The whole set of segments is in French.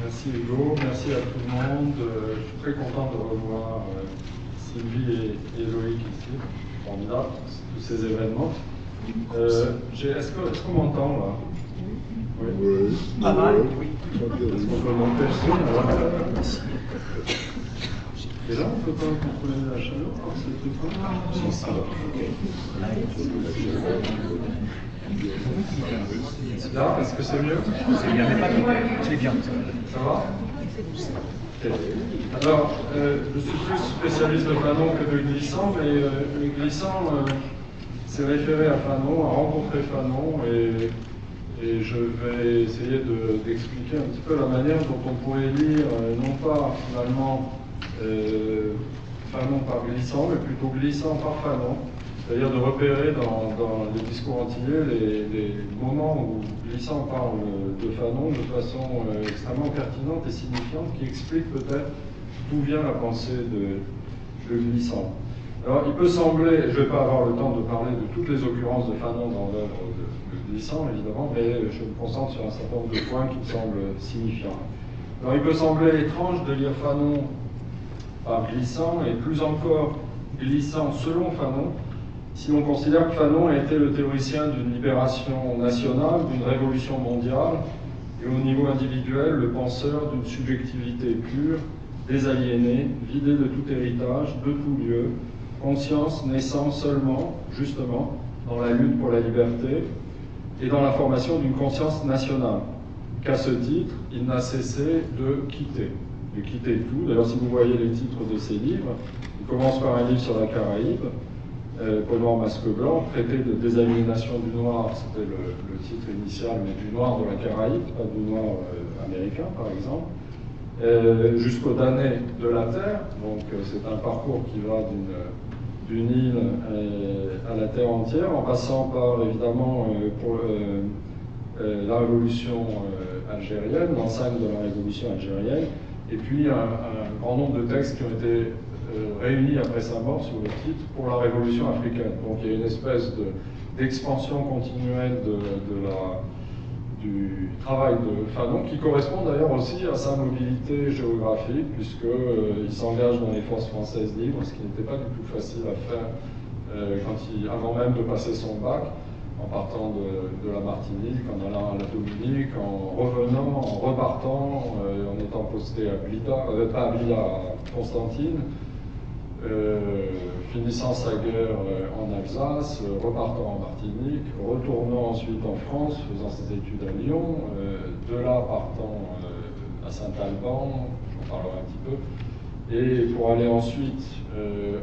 Merci Hugo, merci à tout le monde. Je suis très content de revoir Sylvie et Loïc ici. Formidable, tous ces événements. Est-ce qu'on m'entend là? Oui. Oui. Pas mal, oui. Est-ce qu'on peut monter le son? Et là, on ne peut pas contrôler la chaleur? C'est tout. Là, est-ce que c'est mieux? C'est bien, mais pas trop. C'est bien. Ça va? Alors, je suis plus spécialiste de Fanon que de Glissant, mais le Glissant s'est référé à Fanon, a rencontré Fanon, et je vais essayer d'expliquer un petit peu la manière dont on pourrait lire, non pas finalement Fanon par Glissant, mais plutôt Glissant par Fanon. C'est-à-dire de repérer dans les discours antillais les moments où Glissant parle de Fanon de façon extrêmement pertinente et signifiante, qui explique peut-être d'où vient la pensée de Glissant. Alors il peut sembler, je ne vais pas avoir le temps de parler de toutes les occurrences de Fanon dans l'œuvre de Glissant évidemment, mais je me concentre sur un certain nombre de points qui me semblent signifiants. Alors il peut sembler étrange de lire Fanon par Glissant, et plus encore Glissant selon Fanon, si l'on considère que Fanon a été le théoricien d'une libération nationale, d'une révolution mondiale, et au niveau individuel, le penseur d'une subjectivité pure, désaliénée, vidée de tout héritage, de tout lieu, conscience naissant seulement, justement, dans la lutte pour la liberté et dans la formation d'une conscience nationale, qu'à ce titre, il n'a cessé de quitter tout. D'ailleurs, si vous voyez les titres de ses livres, il commence par un livre sur la Caraïbe, Peau noir, masque blanc, traité de désaliénation du noir, c'était le titre initial, mais du noir de la Caraïbe, pas du noir américain par exemple, jusqu'aux damnés de la Terre. Donc c'est un parcours qui va d'une île à la Terre entière, en passant par évidemment la révolution algérienne, l'enceinte de la révolution algérienne, et puis un grand nombre de textes qui ont été réunis après sa mort sous le titre pour la révolution africaine. Donc il y a une espèce d'expansion continuelle du travail de Fanon, qui correspond d'ailleurs aussi à sa mobilité géographique, puisqu'il s'engage dans les forces françaises libres, ce qui n'était pas du tout facile à faire avant même de passer son bac, en partant de la Martinique, en allant à la Dominique, en revenant, en repartant, en étant posté à Constantine, finissant sa guerre en Alsace, repartant en Martinique, retournant ensuite en France, faisant ses études à Lyon, de là partant à Saint-Alban, j'en parlerai un petit peu, et pour aller ensuite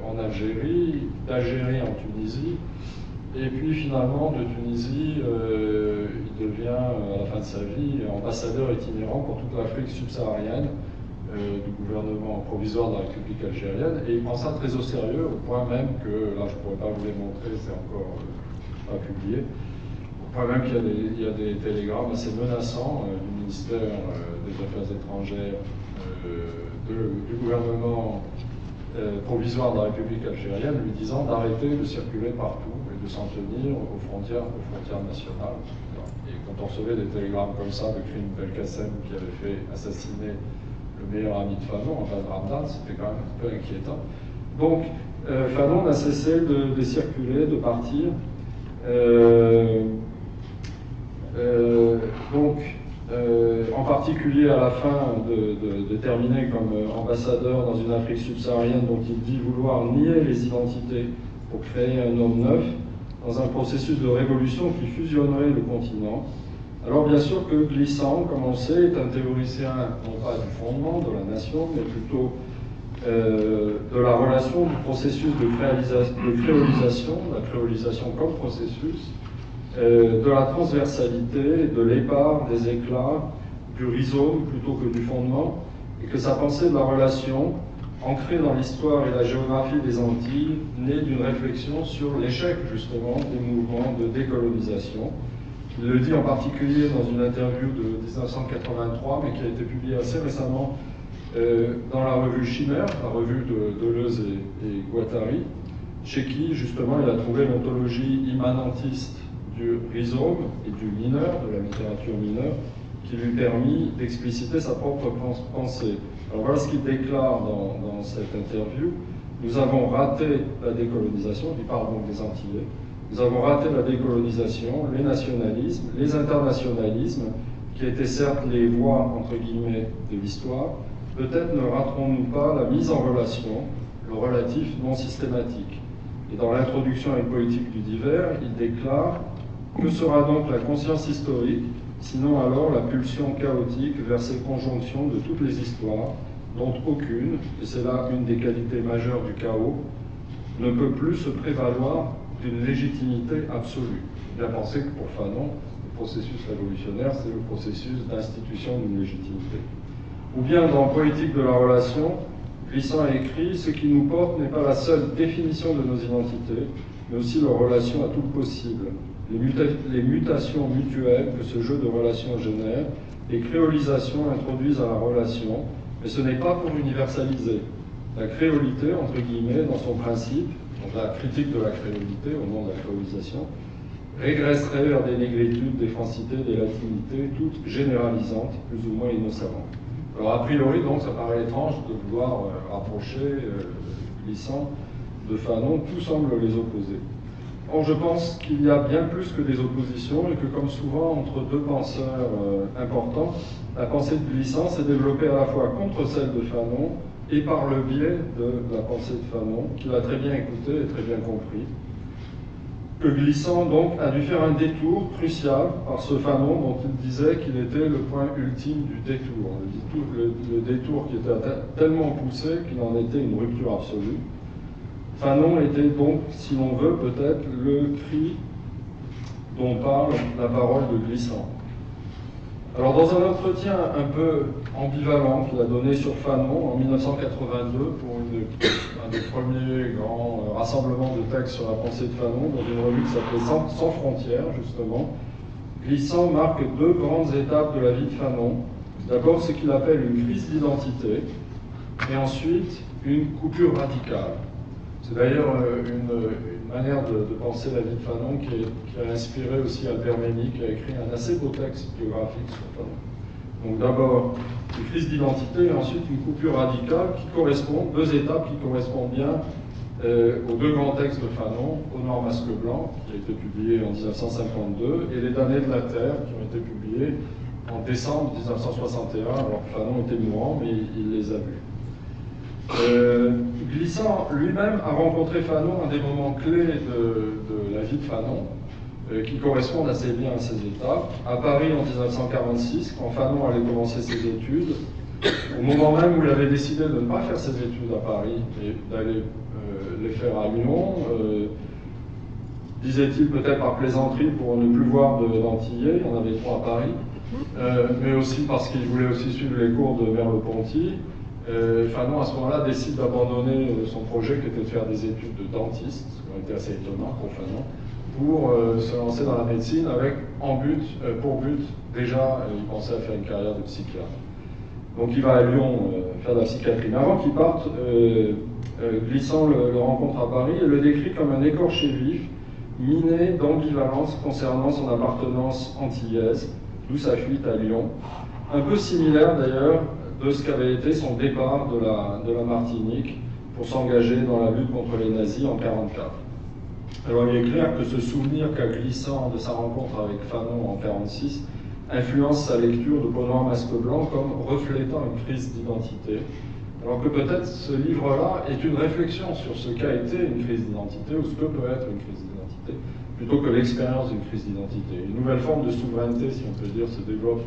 en Algérie, d'Algérie en Tunisie, et puis finalement de Tunisie, il devient à la fin de sa vie ambassadeur itinérant pour toute l'Afrique subsaharienne, du gouvernement provisoire de la République algérienne, et il prend ça très au sérieux, au point même que, là je ne pourrais pas vous les montrer, c'est encore pas publié, au point même qu'il y a des télégrammes assez menaçants du ministère des Affaires étrangères du gouvernement provisoire de la République algérienne, lui disant d'arrêter de circuler partout et de s'en tenir aux frontières nationales. Et quand on recevait des télégrammes comme ça de Krim Belkacem, qui avait fait assassiner le meilleur ami de Fanon, enfin de Ramdan, c'était quand même un peu inquiétant. Donc, Fanon n'a cessé de circuler, de partir. En particulier à la fin de terminer comme ambassadeur dans une Afrique subsaharienne dont il dit vouloir nier les identités pour créer un homme neuf, dans un processus de révolution qui fusionnerait le continent. Alors bien sûr que Glissant, comme on sait, est un théoricien non pas du fondement de la nation, mais plutôt de la relation du processus de créolisation, la créolisation comme processus, de la transversalité, de l'épars, des éclats, du rhizome plutôt que du fondement, et que sa pensée de la relation, ancrée dans l'histoire et la géographie des Antilles, naît d'une réflexion sur l'échec justement des mouvements de décolonisation. Il le dit en particulier dans une interview de 1983, mais qui a été publiée assez récemment dans la revue Chimère, la revue de Deleuze et Guattari, chez qui justement il a trouvé l'ontologie immanentiste du rhizome et du mineur, de la littérature mineure, qui lui permit d'expliciter sa propre pensée. Alors voilà ce qu'il déclare dans cette interview. Nous avons raté la décolonisation, il parle donc des Antillais. Nous avons raté la décolonisation, les nationalismes, les internationalismes, qui étaient certes les voies, entre guillemets, de l'histoire. Peut-être ne raterons-nous pas la mise en relation, le relatif non systématique. Et dans l'introduction à une politique du divers, il déclare « Que sera donc la conscience historique, sinon alors la pulsion chaotique vers ces conjonctions de toutes les histoires, dont aucune, et c'est là une des qualités majeures du chaos, ne peut plus se prévaloir d'une légitimité absolue ». Bien penser que pour Fanon, le processus révolutionnaire, c'est le processus d'institution d'une légitimité. Ou bien dans Poétique de la relation, Glissant a écrit « Ce qui nous porte n'est pas la seule définition de nos identités, mais aussi leur relation à tout le possible, les mutations mutuelles que ce jeu de relations génère, les créolisations introduisent à la relation, mais ce n'est pas pour universaliser. La créolité, entre guillemets, dans son principe, donc la critique de la créolité au nom de la créolisation, régresserait vers des négritudes, des francités, des latinités, toutes généralisantes, plus ou moins innocemment. Alors, a priori, donc, ça paraît étrange de vouloir rapprocher Glissant de Fanon, tout semble les opposer. Or, je pense qu'il y a bien plus que des oppositions et que, comme souvent, entre deux penseurs importants, la pensée de Glissant s'est développée à la fois contre celle de Fanon et par le biais de la pensée de Fanon, qu'il a très bien écouté et très bien compris. Que Glissant, donc, a dû faire un détour crucial par ce Fanon dont il disait qu'il était le point ultime du détour. Le détour qui était tellement poussé qu'il en était une rupture absolue. Fanon était donc, si l'on veut, peut-être le cri dont parle la parole de Glissant. Alors, dans un entretien un peu ambivalent qu'il a donné sur Fanon en 1982 pour un des premiers grands rassemblements de textes sur la pensée de Fanon, dans une revue qui s'appelait Sans frontières, justement, Glissant marque deux grandes étapes de la vie de Fanon. D'abord, ce qu'il appelle une crise d'identité, et ensuite une coupure radicale. C'est d'ailleurs une manière de penser la vie de Fanon qui a inspiré aussi Albert Memmi, qui a écrit un assez beau texte biographique sur Fanon. Donc d'abord une crise d'identité et ensuite une coupure radicale qui correspond, deux étapes qui correspondent bien aux deux grands textes de Fanon, Au Nord Masque Blanc, qui a été publié en 1952, et Les damnés de la Terre, qui ont été publiés en décembre 1961, alors que Fanon était mourant, mais il les a vus. Glissant lui-même a rencontré Fanon à des moments clés de la vie de Fanon, qui correspondent assez bien à ces étapes. À Paris en 1946, quand Fanon allait commencer ses études, au moment même où il avait décidé de ne pas faire ses études à Paris et d'aller les faire à Lyon, disait-il peut-être par plaisanterie pour ne plus voir d'Antillais, il y en avait trois à Paris, mais aussi parce qu'il voulait aussi suivre les cours de Merleau-Ponty. Fanon, à ce moment-là, décide d'abandonner son projet qui était de faire des études de dentiste, ce qui aurait été assez étonnant pour Fanon, pour se lancer dans la médecine avec pour but, déjà, il pensait à faire une carrière de psychiatre. Donc il va à Lyon faire de la psychiatrie. Mais avant qu'il parte, Glissant le rencontre à Paris et le décrit comme un écorché vif, miné d'ambivalence concernant son appartenance antillaise, d'où sa fuite à Lyon. Un peu similaire d'ailleurs de ce qu'avait été son départ de la Martinique pour s'engager dans la lutte contre les nazis en 1944. Alors il est clair que ce souvenir qu'a Glissant de sa rencontre avec Fanon en 1946 influence sa lecture de Au Nord Masque Blanc comme reflétant une crise d'identité, alors que peut-être ce livre-là est une réflexion sur ce qu'a été une crise d'identité ou ce que peut être une crise d'identité, plutôt que l'expérience d'une crise d'identité. Une nouvelle forme de souveraineté, si on peut dire, se développe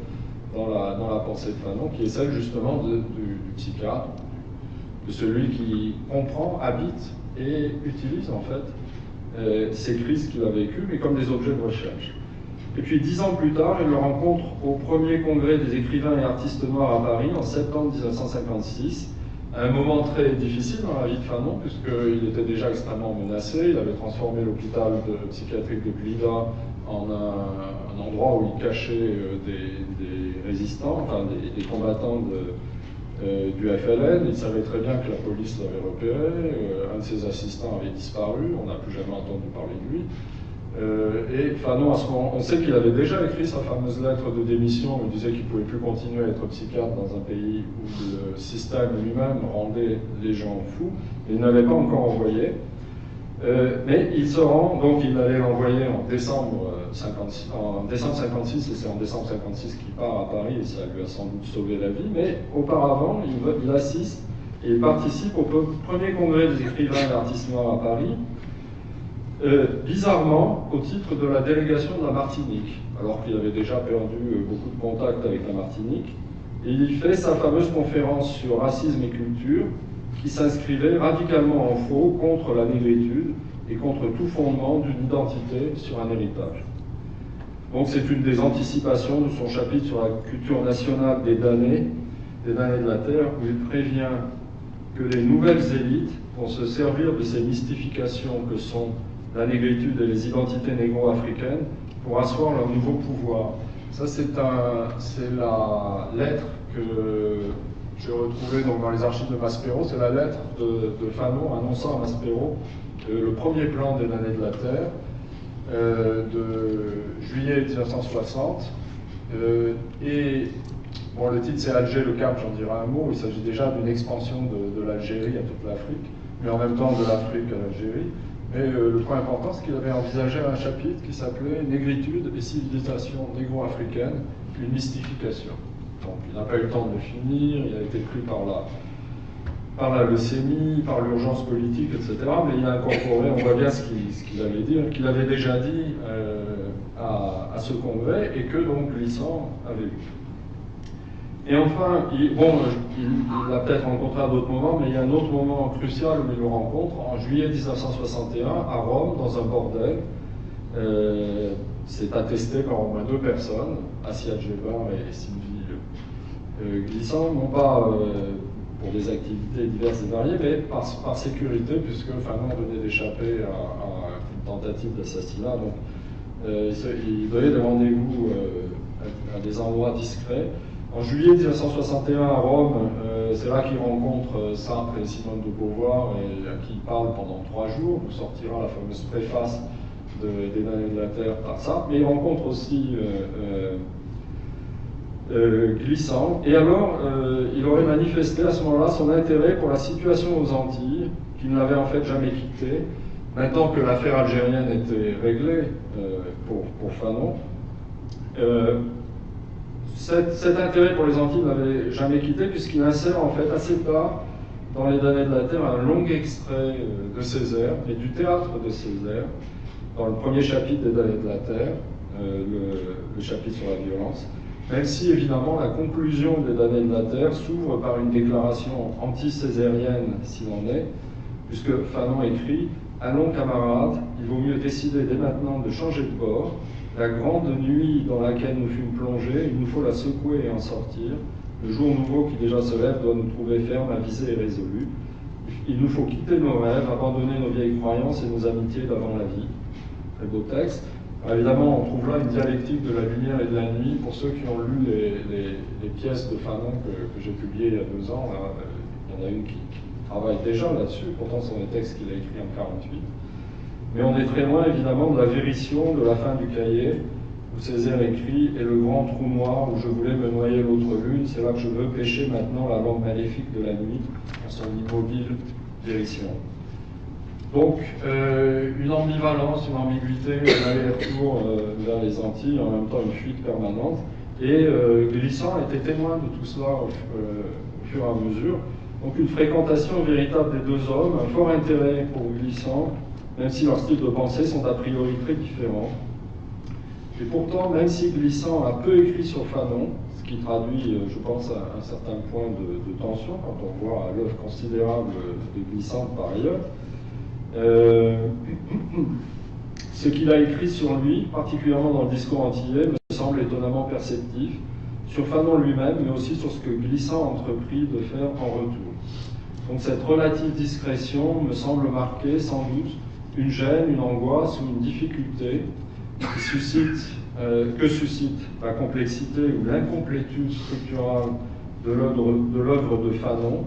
dans la pensée de Fanon, qui est celle justement du psychiatre, de celui qui comprend, habite et utilise en fait ces crises qu'il a vécues, mais comme des objets de recherche. Et puis 10 ans plus tard, il le rencontre au premier congrès des écrivains et artistes noirs à Paris en septembre 1956, à un moment très difficile dans la vie de Fanon, puisqu'il était déjà extrêmement menacé. Il avait transformé l'hôpital psychiatrique de Blida en un endroit où il cachait des résistants, enfin des combattants du FLN. Il savait très bien que la police l'avait repéré. Un de ses assistants avait disparu, on n'a plus jamais entendu parler de lui. Et Fanon, à ce moment, on sait qu'il avait déjà écrit sa fameuse lettre de démission où il disait qu'il ne pouvait plus continuer à être psychiatre dans un pays où le système lui-même rendait les gens fous. Il n'avait pas encore envoyé. Mais il se rend, donc il allait l'envoyer en décembre 56, et c'est en décembre 56 qu'il part à Paris, et ça lui a sans doute sauvé la vie. Mais auparavant, il assiste et il participe au premier congrès des écrivains et artistes noirs à Paris, bizarrement au titre de la délégation de la Martinique, alors qu'il avait déjà perdu beaucoup de contacts avec la Martinique. Et il fait sa fameuse conférence sur racisme et culture, qui s'inscrivait radicalement en faux contre la négritude et contre tout fondement d'une identité sur un héritage. Donc c'est une des anticipations de son chapitre sur la culture nationale des damnés de la Terre, où il prévient que les nouvelles élites vont se servir de ces mystifications que sont la négritude et les identités négro-africaines pour asseoir leur nouveau pouvoir. Ça, c'est la lettre que j'ai retrouvée donc, dans les archives de Maspero. C'est la lettre de Fanon annonçant à Maspero le premier plan des damnés de la Terre de juillet 1960. Et bon, le titre c'est Alger, le Cap, j'en dirai un mot. Il s'agit déjà d'une expansion de l'Algérie à toute l'Afrique, mais en même temps de l'Afrique à l'Algérie. Mais le point important, c'est qu'il avait envisagé un chapitre qui s'appelait Négritude et civilisation négro-africaine, une mystification. Donc il n'a pas eu le temps de le finir, il a été pris par la leucémie, par l'urgence politique, etc. Mais il a incorporé, on voit bien ce qu'il allait dire, qu'il avait déjà dit à ce congrès et que donc Glissant avait lu. Et enfin, il l'a peut-être rencontré à d'autres moments, mais il y a un autre moment crucial où il le rencontre, en juillet 1961, à Rome, dans un bordel. C'est attesté par au moins 2 personnes, Assia Djebar et Sylvie Glissant, non pas pour des activités diverses et variées, mais par sécurité, puisque Fanon venait d'échapper à une tentative d'assassinat. Donc, il donnait des rendez-vous à des endroits discrets. En juillet 1961 à Rome, c'est là qu'il rencontre Sartre et Simone de Beauvoir et à qui il parle pendant 3 jours, où sortira la fameuse préface des damnés de la Terre par Sartre, mais il rencontre aussi Glissant, et alors il aurait manifesté à ce moment-là son intérêt pour la situation aux Antilles, qu'il n'avait en fait jamais quittée, maintenant que l'affaire algérienne était réglée pour Fanon. Cet intérêt pour les Antilles n'avait jamais quitté, puisqu'il insère en fait assez tard dans les damnés de la Terre un long extrait de Césaire et du théâtre de Césaire dans le premier chapitre des damnés de la Terre, le chapitre sur la violence, même si évidemment la conclusion des damnés de la Terre s'ouvre par une déclaration anti-césarienne s'il en est, puisque Fanon écrit « Allons camarades, il vaut mieux décider dès maintenant de changer de bord. La grande nuit dans laquelle nous fûmes plongés, il nous faut la secouer et en sortir. Le jour nouveau qui déjà se lève doit nous trouver fermes, avisés et résolus. Il nous faut quitter nos rêves, abandonner nos vieilles croyances et nos amitiés d'avant la vie. » Très beau texte. Alors évidemment, on trouve là une dialectique de la lumière et de la nuit. Pour ceux qui ont lu les pièces de Fanon que j'ai publiées il y a 2 ans, là, il y en a une qui travaille déjà là-dessus. Pourtant, ce sont des textes qu'il a écrits en 1948. Mais on est très loin, évidemment, de la vérition de la fin du cahier, où Césaire écrit « Et le grand trou noir où je voulais me noyer l'autre lune, c'est là que je veux pêcher maintenant la lampe maléfique de la nuit, en son immobile vérition. » Donc, une ambivalence, une ambiguïté, un aller-retour vers les Antilles, en même temps une fuite permanente. Et Glissant était témoin de tout cela au fur et à mesure. Donc, une fréquentation véritable des 2 hommes, un fort intérêt pour Glissant, même si leurs styles de pensée sont a priori très différents. Et pourtant, même si Glissant a peu écrit sur Fanon, ce qui traduit, je pense, un certain point de tension, quand on voit l'œuvre considérable de Glissant par ailleurs, ce qu'il a écrit sur lui, particulièrement dans le discours antillais, me semble étonnamment perceptif, sur Fanon lui-même, mais aussi sur ce que Glissant entreprit de faire en retour. Donc cette relative discrétion me semble marquer, sans doute, une gêne, une angoisse ou une difficulté que suscite la complexité ou l'incomplétude structurale de l'œuvre de Fanon,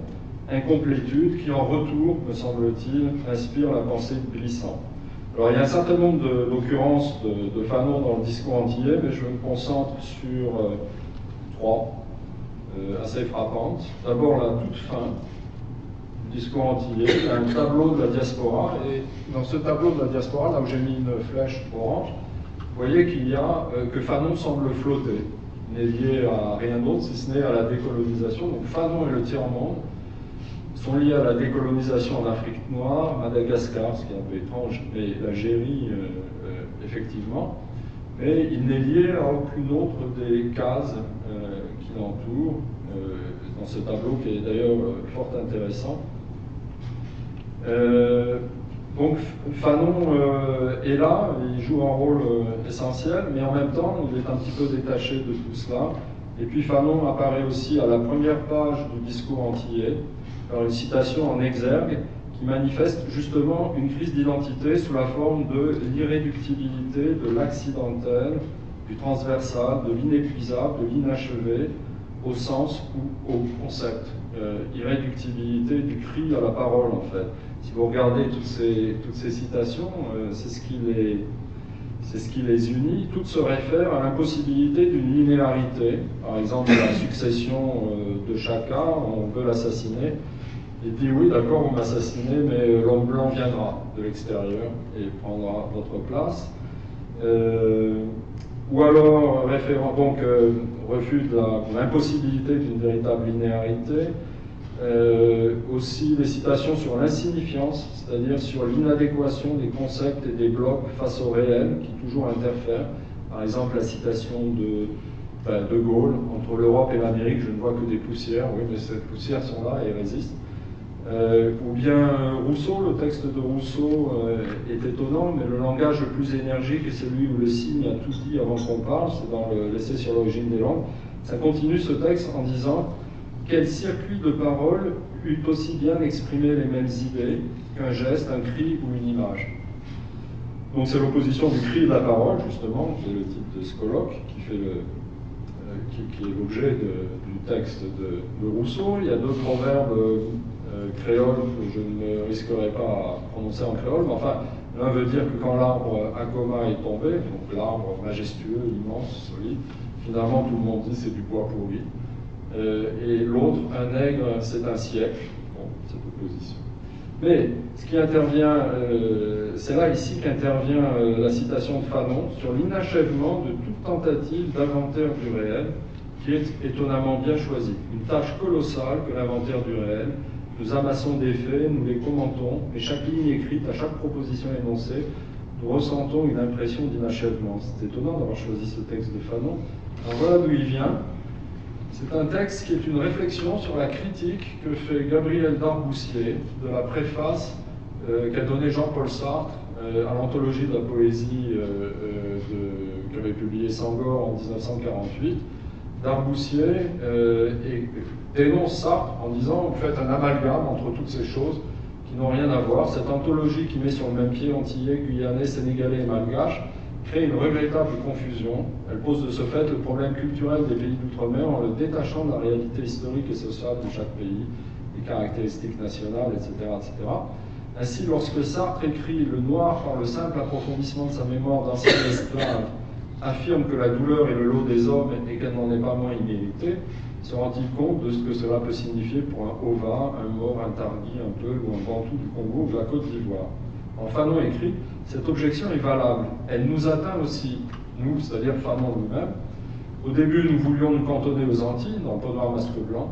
incomplétude qui en retour, me semble-t-il, inspire la pensée de Glissant. Alors il y a un certain nombre d'occurrences de Fanon dans le discours antillais, mais je me concentre sur trois assez frappantes. D'abord la toute fin du discours antillais, il y a un tableau de la diaspora, et dans ce tableau de la diaspora, là où j'ai mis une flèche orange, vous voyez qu'il y a que Fanon semble flotter. Il n'est lié à rien d'autre si ce n'est à la décolonisation. Donc Fanon et le tiers-monde sont liés à la décolonisation en Afrique noire, Madagascar, ce qui est un peu étrange, mais l'Algérie, effectivement. Mais il n'est lié à aucune autre des cases qui l'entourent, dans ce tableau qui est d'ailleurs fort intéressant. Donc Fanon est là, il joue un rôle essentiel, mais en même temps il est un petit peu détaché de tout cela. Et puis Fanon apparaît aussi à la première page du discours antillais par une citation en exergue qui manifeste justement une crise d'identité sous la forme de l'irréductibilité, de l'accidentel, du transversal, de l'inépuisable, de l'inachevé, au sens ou au concept. Irréductibilité du cri à la parole, en fait. Si vous regardez toutes ces citations, c'est ce qui les unit. Toutes se réfèrent à l'impossibilité d'une linéarité. Par exemple, la succession de Chaka, on veut l'assassiner. Il dit oui, d'accord, vous m'assassinez, mais l'homme blanc viendra de l'extérieur et prendra votre place. Ou alors, refus de l'impossibilité d'une véritable linéarité. Aussi des citations sur l'insignifiance, c'est-à-dire sur l'inadéquation des concepts et des blocs face au réel qui toujours interfèrent. Par exemple, la citation de Gaulle, entre l'Europe et l'Amérique, je ne vois que des poussières. Oui, mais ces poussières sont là et résistent. Ou bien Rousseau, le texte de Rousseau est étonnant, mais le langage le plus énergique est celui où le signe a tout dit avant qu'on parle, c'est dans l'essai sur l'origine des langues. Ça continue ce texte en disant « Quel circuit de paroles eût aussi bien exprimé les mêmes idées qu'un geste, un cri ou une image ?» Donc c'est l'opposition du cri et de la parole, justement, c'est le titre de ce colloque qui fait qui est l'objet du texte de Rousseau. Il y a deux proverbes créoles que je ne risquerai pas à prononcer en créole, mais enfin, l'un veut dire que quand l'arbre Agoma est tombé, donc l'arbre majestueux, immense, solide, finalement tout le monde dit c'est du bois pourri. Et l'autre, un nègre, c'est un siècle. Bon, cette opposition. Mais ce qui intervient, c'est là ici qu'intervient la citation de Fanon sur l'inachèvement de toute tentative d'inventaire du réel, qui est étonnamment bien choisie. Une tâche colossale que l'inventaire du réel. Nous amassons des faits, nous les commentons, et chaque ligne écrite, à chaque proposition énoncée, nous ressentons une impression d'inachèvement. C'est étonnant d'avoir choisi ce texte de Fanon. Alors voilà d'où il vient. C'est un texte qui est une réflexion sur la critique que fait Gabriel Darboussier de la préface qu'a donnée Jean-Paul Sartre à l'anthologie de la poésie qu'avait publié Sangor en 1948. Darboussier dénonce Sartre en disant « Vous faites un amalgame entre toutes ces choses qui n'ont rien à voir. Cette anthologie qui met sur le même pied antillais, guyanais, sénégalais et malgaches crée une regrettable confusion. Elle pose de ce fait le problème culturel des pays d'outre-mer en le détachant de la réalité historique et sociale de chaque pays, des caractéristiques nationales, etc. etc. Ainsi, lorsque Sartre écrit « Le noir, par le simple approfondissement de sa mémoire d'ancien esclave, affirme que la douleur est le lot des hommes et qu'elle n'en est pas moins imméritée, se rend-il compte de ce que cela peut signifier pour un Ova, un Maure, un Targui, un Peul ou un Bantou du Congo ou de la Côte d'Ivoire ?» Fanon écrit « Cette objection est valable. Elle nous atteint aussi, nous, c'est-à-dire Fanon lui-même. Au début, nous voulions nous cantonner aux Antilles, dans le Peau noir masque blanc,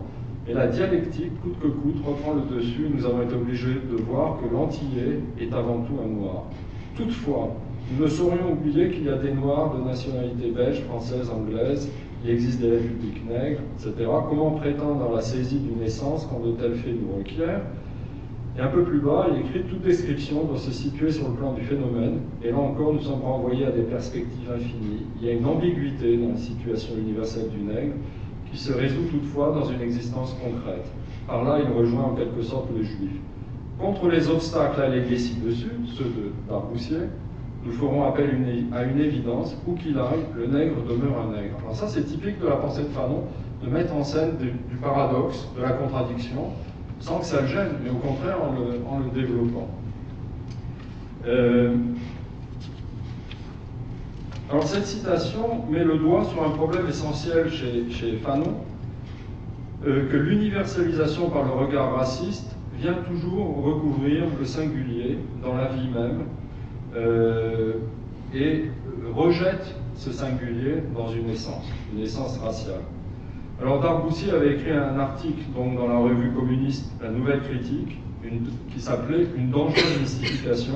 et la dialectique, coûte que coûte, reprend le dessus et nous avons été obligés de voir que l'Antillais est avant tout un noir. Toutefois, nous ne saurions oublier qu'il y a des Noirs de nationalité belge, française, anglaise, il existe des républiques nègres, etc. Comment prétendre à la saisie d'une essence quand de tels faits nous requièrent? Et un peu plus bas, il écrit « Toute description doit se situer sur le plan du phénomène, et là encore nous sommes renvoyés à des perspectives infinies. Il y a une ambiguïté dans la situation universelle du nègre, qui se résout toutefois dans une existence concrète. Par là, il rejoint en quelque sorte le juif. Contre les obstacles allégués ci-dessus, ceux de Darboussier, nous ferons appel à une évidence, où qu'il aille, le nègre demeure un nègre. » Alors ça, c'est typique de la pensée de Fanon, de mettre en scène du paradoxe, de la contradiction, sans que ça le gêne, mais au contraire en le développant. Alors cette citation met le doigt sur un problème essentiel chez Fanon, que l'universalisation par le regard raciste vient toujours recouvrir le singulier dans la vie même et rejette ce singulier dans une essence raciale. Alors Darboussier avait écrit un article donc, dans la revue communiste La Nouvelle Critique qui s'appelait « Une dangereuse mystification,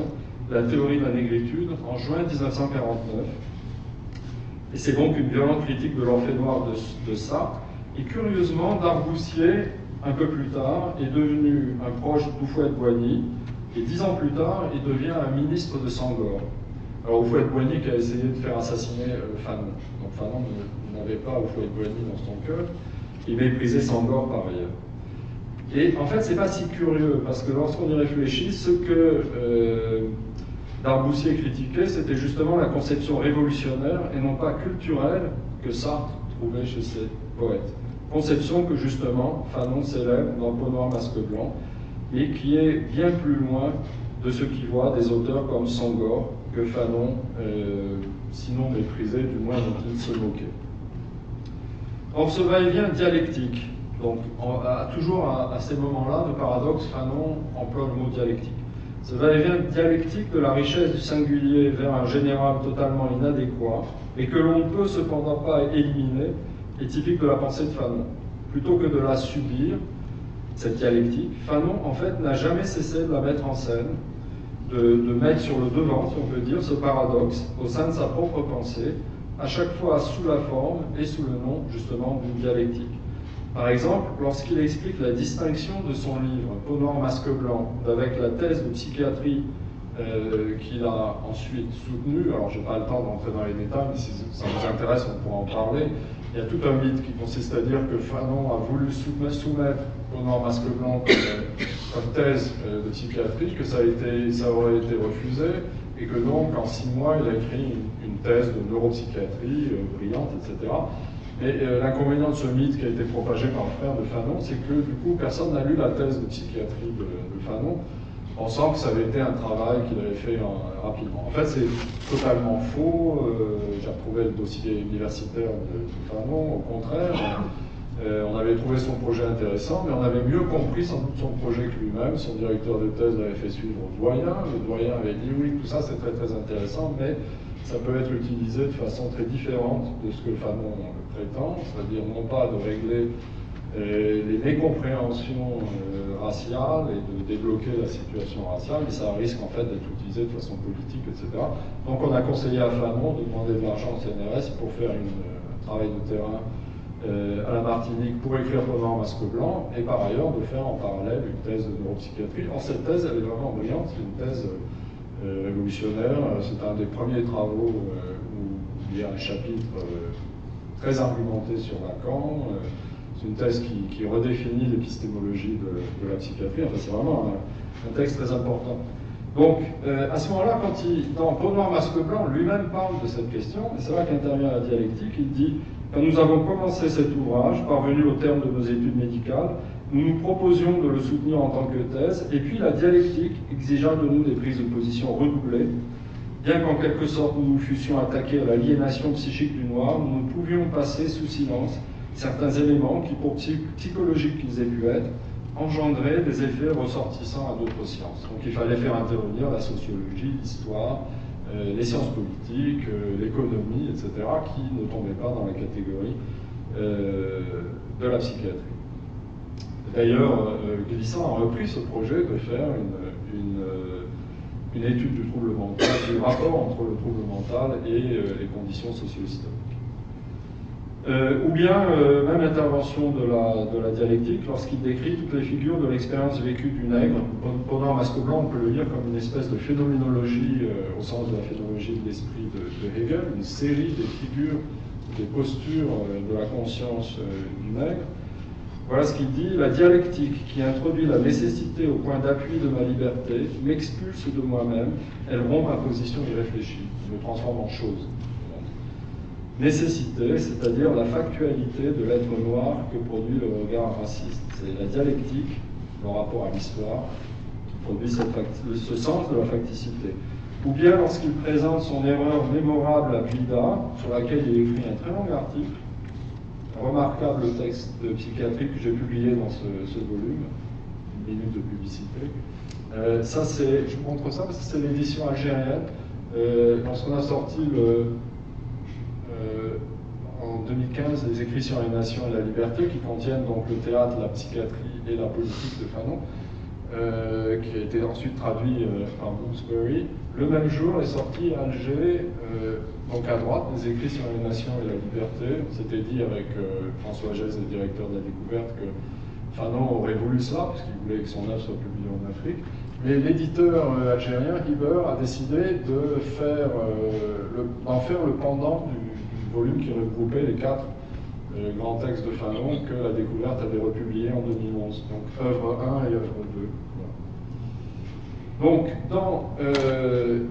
la théorie de la négritude » en juin 1949. Et c'est donc une violente critique de l'Orphée Noir de ça. Et curieusement, Darboussier, un peu plus tard, est devenu un proche d'Houphouët-Boigny, et 10 ans plus tard, il devient un ministre de Senghor. Alors Houphouët-Boigny qui a essayé de faire assassiner Fanon. Donc Fanon n'avait pas Houphouët-Boigny dans son cœur, il méprisait Senghor par ailleurs. Et en fait, c'est pas si curieux, parce que lorsqu'on y réfléchit, ce que Darboussier critiquait, c'était justement la conception révolutionnaire et non pas culturelle que Sartre trouvait chez ses poètes. Conception que justement Fanon célèbre dans Peau noire, masque blanc, et qui est bien plus loin de ce qu'il voit des auteurs comme Senghor, que Fanon, sinon méprisait, du moins dont il se moquait. Or, ce va-et-vient dialectique, donc toujours à ces moments-là de paradoxe, Fanon emploie le mot dialectique. Ce va-et-vient dialectique de la richesse du singulier vers un général totalement inadéquat, et que l'on ne peut cependant pas éliminer, est typique de la pensée de Fanon. Plutôt que de la subir, cette dialectique, Fanon, en fait, n'a jamais cessé de la mettre en scène, de mettre sur le devant, si on peut dire, ce paradoxe au sein de sa propre pensée, à chaque fois sous la forme et sous le nom, justement, d'une dialectique. Par exemple, lorsqu'il explique la distinction de son livre « Peau noire, masque blanc » avec la thèse de psychiatrie qu'il a ensuite soutenue, alors je n'ai pas le temps d'entrer dans les détails, mais si ça vous intéresse, on pourra en parler. Il y a tout un mythe qui consiste à dire que Fanon a voulu soumettre Peau noire, masque blanc comme thèse de psychiatrie, que ça aurait été refusé, et que donc en 6 mois, il a écrit une thèse de neuropsychiatrie brillante, etc. Mais l'inconvénient de ce mythe qui a été propagé par le frère de Fanon, c'est que du coup, personne n'a lu la thèse de psychiatrie de Fanon, pensant que ça avait été un travail qu'il avait fait rapidement. En fait, c'est totalement faux. J'ai retrouvé le dossier universitaire de Fanon, au contraire. On avait trouvé son projet intéressant, mais on avait mieux compris sans doute son projet que lui-même. Son directeur de thèse l'avait fait suivre au doyen. Le doyen avait dit oui, tout ça c'est très très intéressant, mais ça peut être utilisé de façon très différente de ce que Fanon prétend, c'est-à-dire non pas de régler les mécompréhensions raciales et de débloquer la situation raciale, mais ça risque en fait d'être utilisé de façon politique, etc. Donc on a conseillé à Fanon de demander de l'argent au CNRS pour faire un travail de terrain à la Martinique pour écrire Peau noire, masque blanc, et par ailleurs de faire en parallèle une thèse de neuropsychiatrie. Or cette thèse, elle est vraiment brillante, c'est une thèse révolutionnaire, c'est un des premiers travaux où il y a un chapitre très argumenté sur Lacan. C'est une thèse qui redéfinit l'épistémologie de la psychiatrie. Enfin, c'est vraiment un texte très important. Donc, à ce moment-là, dans Peau noire, masque blanc, lui-même parle de cette question, et c'est là qu'intervient la dialectique. Il dit « Quand nous avons commencé cet ouvrage, parvenu au terme de nos études médicales, nous nous proposions de le soutenir en tant que thèse, et puis la dialectique exigea de nous des prises de position redoublées. Bien qu'en quelque sorte nous nous fussions attaqués à l'aliénation psychique du noir, nous ne pouvions passer sous silence certains éléments qui, pour psychologiques qu'ils aient pu être, engendraient des effets ressortissants à d'autres sciences. Donc il fallait faire intervenir la sociologie, l'histoire, les sciences politiques, l'économie, etc., qui ne tombaient pas dans la catégorie de la psychiatrie. D'ailleurs, Glissant a repris ce projet de faire une étude du trouble mental, du rapport entre le trouble mental et les conditions socio-historiques. Ou bien, même l'intervention de la dialectique, lorsqu'il décrit toutes les figures de l'expérience vécue du nègre. Pendant Masque blanc, on peut le lire comme une espèce de phénoménologie, au sens de la phénoménologie de l'esprit de Hegel, une série des figures, des postures de la conscience du nègre. Voilà ce qu'il dit: la dialectique qui introduit la nécessité au point d'appui de ma liberté m'expulse de moi-même, elle rompt ma position irréfléchie, me transforme en chose. Nécessité, c'est-à-dire la factualité de l'être noir que produit le regard raciste. C'est la dialectique, le rapport à l'histoire, qui produit ce sens de la facticité. ou bien lorsqu'il présente son erreur mémorable à Bida, sur laquelle il écrit un très long article, un remarquable texte de psychiatrie que j'ai publié dans ce volume, une minute de publicité. Ça c'est, je vous montre ça parce que c'est l'édition algérienne. Lorsqu'on a sorti en 2015 les écrits sur les nations et la liberté, qui contiennent donc le théâtre, la psychiatrie et la politique de Fanon, qui a été ensuite traduit par Bloomsbury. Le même jour est sorti à Alger, donc à droite, les écrits sur les nations et la liberté. On s'était dit avec François Gès, le directeur de la découverte, que Fanon aurait voulu cela, parce qu'il voulait que son œuvre soit publiée en Afrique. Mais l'éditeur algérien, Hiber, a décidé d'en faire le pendant du volume qui regroupait les 4 grands textes de Fanon que la découverte avait republié en 2011. Donc œuvre 1 et œuvre 2. Voilà. Donc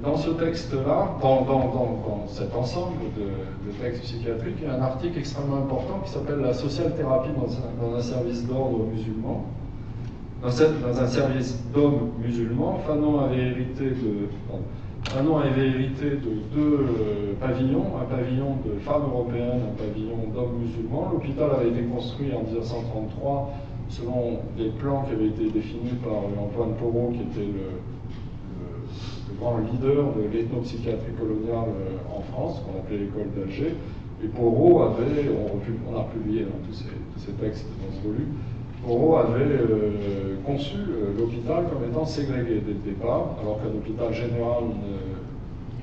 dans ce texte-là, dans cet ensemble de textes psychiatriques, il y a un article extrêmement important qui s'appelle la social thérapie dans un service d'ordre musulman. Dans un service d'hommes musulmans, Fanon avait hérité de 2 pavillons, un pavillon de femmes européennes, un pavillon d'hommes musulmans. L'hôpital avait été construit en 1933 selon des plans qui avaient été définis par Antoine Porot, qui était le grand leader de l'ethnopsychiatrie coloniale en France, qu'on appelait l'école d'Alger. Et Porot avait, on a publié tous ces textes dans ce volume, Porot avait conçu l'hôpital comme étant ségrégué dès le départ, alors qu'un hôpital général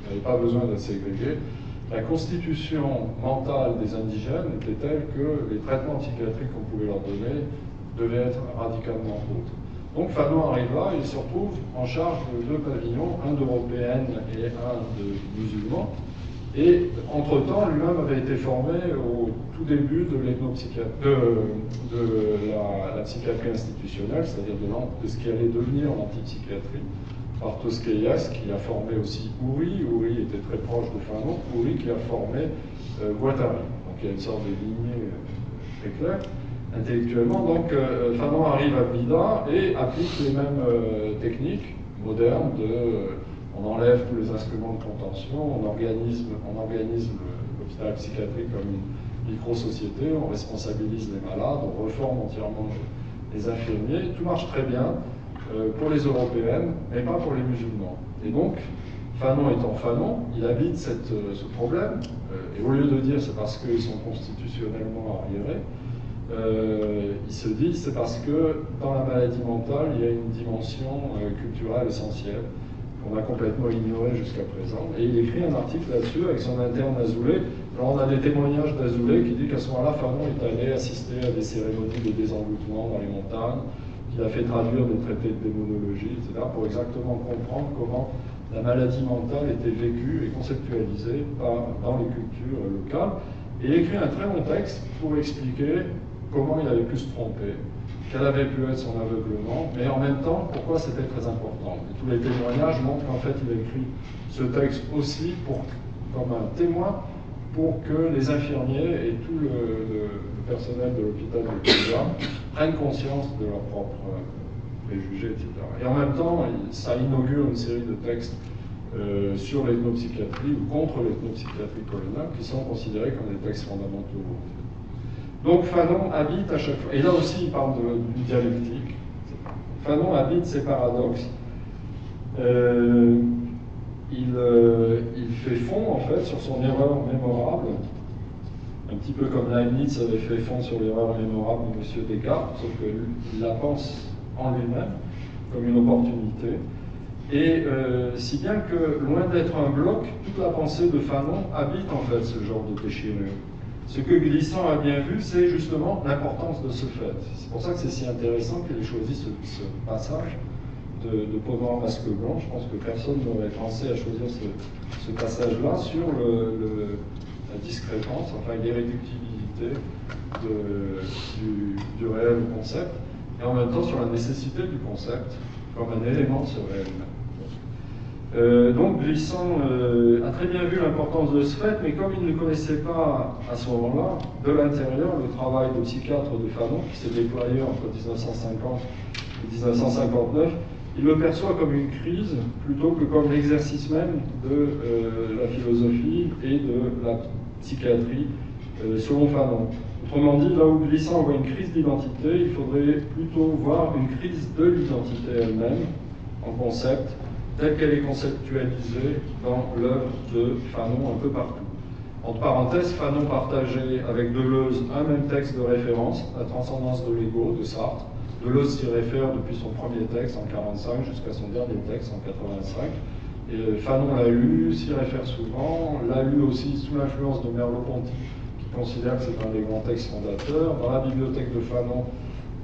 n'avait pas besoin d'être ségrégué. La constitution mentale des indigènes était telle que les traitements psychiatriques qu'on pouvait leur donner devaient être radicalement autres. Donc Fanon arrive là et il se retrouve en charge de 2 pavillons, un d'européennes et un de musulmans. Et entre-temps, lui-même avait été formé au tout début de la psychiatrie institutionnelle, c'est-à-dire de ce qui allait devenir l'antipsychiatrie, par Tosquellas, qui a formé aussi Houry. Houry était très proche de Fanon. Houry qui a formé Guattari. Donc il y a une sorte de lignée très claire, intellectuellement. Donc Fanon arrive à Bida et applique les mêmes techniques modernes on enlève tous les instruments de contention, on organise l'hôpital psychiatrique comme une micro-société, on responsabilise les malades, on reforme entièrement les infirmiers. Tout marche très bien pour les européennes, mais pas pour les musulmans. Et donc, Fanon étant Fanon, il habite ce problème, et au lieu de dire c'est parce qu'ils sont constitutionnellement arriérés, il se dit c'est parce que dans la maladie mentale, il y a une dimension culturelle essentielle qu'on a complètement ignoré jusqu'à présent. Et il écrit un article là-dessus avec son interne Azoulay. Alors on a des témoignages d'Azoulay qui dit qu'à ce moment-là, Fanon est allé assister à des cérémonies de désengloutement dans les montagnes, qu'il a fait traduire des traités de démonologie, etc., pour exactement comprendre comment la maladie mentale était vécue et conceptualisée dans les cultures locales. Et il écrit un très long texte pour expliquer comment il avait pu se tromper, quel avait pu être son aveuglement, mais en même temps, pourquoi c'était très important. Et tous les témoignages montrent qu'en fait, il a écrit ce texte aussi comme un témoin pour que les infirmiers et tout le personnel de l'hôpital de Bida prennent conscience de leurs propres préjugés, etc. Et en même temps, ça inaugure une série de textes sur l'ethnopsychiatrie ou contre l'ethnopsychiatrie coloniale qui sont considérés comme des textes fondamentaux. Donc Fanon habite à chaque fois, et là aussi il parle d'une dialectique, Fanon habite ces paradoxes, il fait fond en fait sur son erreur mémorable, un petit peu comme Leibniz avait fait fond sur l'erreur mémorable de M. Descartes, sauf qu'il la pense en lui-même comme une opportunité, et si bien que loin d'être un bloc, toute la pensée de Fanon habite en fait ce genre de déchirure. Ce que Glissant a bien vu, c'est justement l'importance de ce fait. C'est pour ça que c'est si intéressant qu'il ait choisi ce passage de Peau noire, masque blanc. Je pense que personne n'aurait pensé à choisir ce passage-là sur la discrépance, enfin l'irréductibilité du réel au concept, et en même temps sur la nécessité du concept comme un élément de ce réel. Donc Glissant a très bien vu l'importance de ce fait, mais comme il ne connaissait pas à ce moment-là, de l'intérieur, le travail de psychiatre de Fanon, qui s'est déployé entre 1950 et 1959, il le perçoit comme une crise plutôt que comme l'exercice même de la philosophie et de la psychiatrie selon Fanon. Autrement dit, là où Glissant voit une crise d'identité, il faudrait plutôt voir une crise de l'identité elle-même en concept, telle qu'elle est conceptualisée dans l'œuvre de Fanon un peu partout. Entre parenthèses, Fanon partageait avec Deleuze un même texte de référence, La transcendance de l'ego de Sartre. Deleuze s'y réfère depuis son premier texte en 1945 jusqu'à son dernier texte en 1985. Et Fanon l'a lu, s'y réfère souvent, l'a lu aussi sous l'influence de Merleau-Ponty, qui considère que c'est un des grands textes fondateurs. Dans la bibliothèque de Fanon,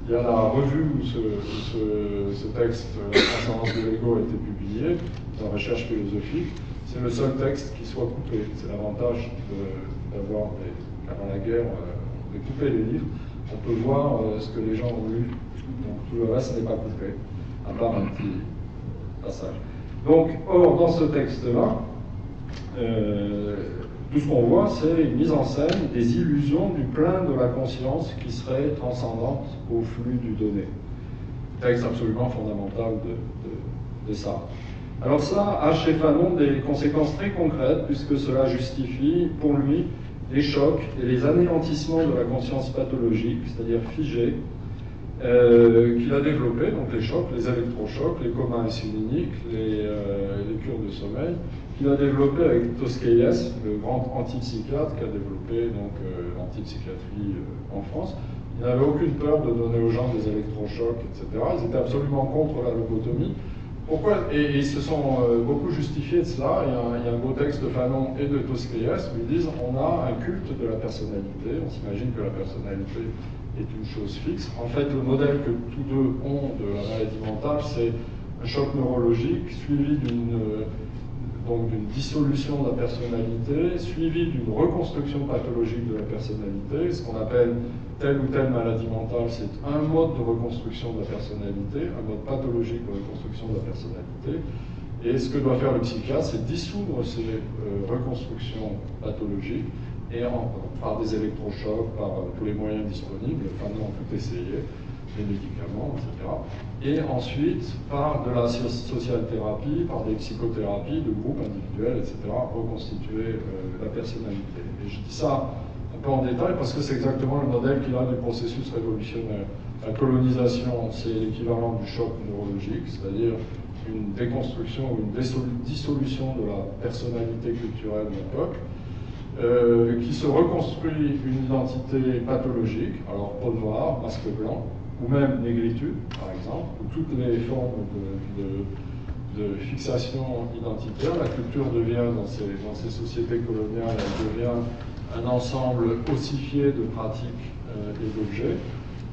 il y a la revue où ce texte, La transcendance de l'ego, a été publié, dans Recherche philosophique. C'est le seul texte qui soit coupé. C'est l'avantage d'avoir, avant la guerre, de couper les livres. On peut voir ce que les gens ont lu. Donc tout le reste n'est pas coupé, à part un petit passage. Donc, or, dans ce texte-là, tout ce qu'on voit, c'est une mise en scène des illusions du plein de la conscience qui serait transcendante au flux du donné. Texte absolument fondamental de Sartre. Alors ça a chez Fanon des conséquences très concrètes, puisque cela justifie, pour lui, les chocs et les anéantissements de la conscience pathologique, c'est-à-dire figée, qu'il a développé, donc les chocs, les électrochocs, les comas insuliniques, les cures de sommeil, qu'il a développé avec Tosquelles, le grand antipsychiatre qui a développé l'antipsychiatrie en France. Il n'avait aucune peur de donner aux gens des électrochocs, etc. Ils étaient absolument contre la lobotomie. Pourquoi? Et ils se sont beaucoup justifiés de cela. Il y a un beau texte de Fanon et de Tosquelles où ils disent on a un culte de la personnalité, on s'imagine que la personnalité est une chose fixe. En fait, le modèle que tous deux ont de la maladie mentale, c'est un choc neurologique suivi d'une dissolution de la personnalité, suivi d'une reconstruction pathologique de la personnalité. Ce qu'on appelle telle ou telle maladie mentale, c'est un mode de reconstruction de la personnalité, un mode pathologique de reconstruction de la personnalité. Et ce que doit faire le psychiatre, c'est dissoudre ces reconstructions pathologiques et par des électrochocs, par tous les moyens disponibles, Fanon a tout essayé, les médicaments, etc. Et ensuite, par de la social thérapie, par des psychothérapies de groupes individuels, etc., reconstituer la personnalité. Et je dis ça un peu en détail parce que c'est exactement le modèle qu'il a du processus révolutionnaire. La colonisation, c'est l'équivalent du choc neurologique, c'est-à-dire une déconstruction ou une dissolution de la personnalité culturelle de l'époque, qui se reconstruit une identité pathologique, alors peau noire, masque blanc, ou même négritude, par exemple, ou toutes les formes de fixation identitaire. La culture devient, dans ces sociétés coloniales, elle devient un ensemble ossifié de pratiques et d'objets.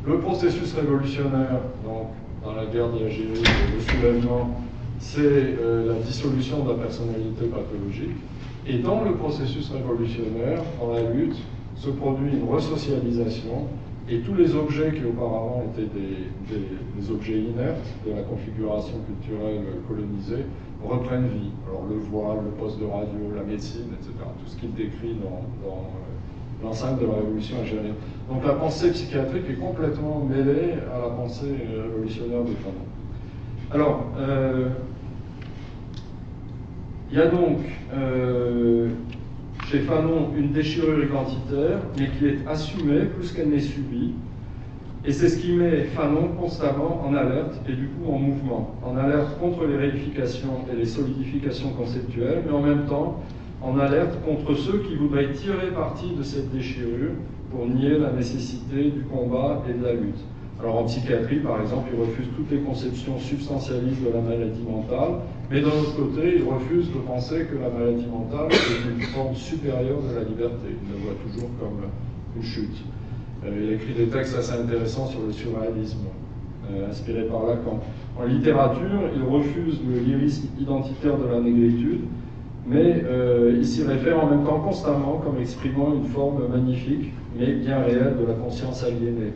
Le processus révolutionnaire, donc, dans la guerre d'Algérie, le soulèvement, c'est la dissolution de la personnalité pathologique. Et dans le processus révolutionnaire, dans la lutte, se produit une resocialisation et tous les objets qui auparavant étaient des objets inertes de la configuration culturelle colonisée reprennent vie. Alors le voile, le poste de radio, la médecine, etc. Tout ce qu'il décrit dans l'enceinte de la révolution algérienne. Donc la pensée psychiatrique est complètement mêlée à la pensée révolutionnaire de Fanon. Alors, il y a donc chez Fanon une déchirure identitaire, mais qui est assumée plus qu'elle n'est subie. Et c'est ce qui met Fanon constamment en alerte et du coup en mouvement. En alerte contre les réifications et les solidifications conceptuelles, mais en même temps en alerte contre ceux qui voudraient tirer parti de cette déchirure pour nier la nécessité du combat et de la lutte. Alors en psychiatrie, par exemple, il refuse toutes les conceptions substantialistes de la maladie mentale, mais d'un autre côté, il refuse de penser que la maladie mentale est une forme supérieure de la liberté. Il la voit toujours comme une chute. Il a écrit des textes assez intéressants sur le surréalisme, inspiré par Lacan. En littérature, il refuse le lyrisme identitaire de la négritude, mais il s'y réfère en même temps constamment comme exprimant une forme magnifique, mais bien réelle de la conscience aliénée.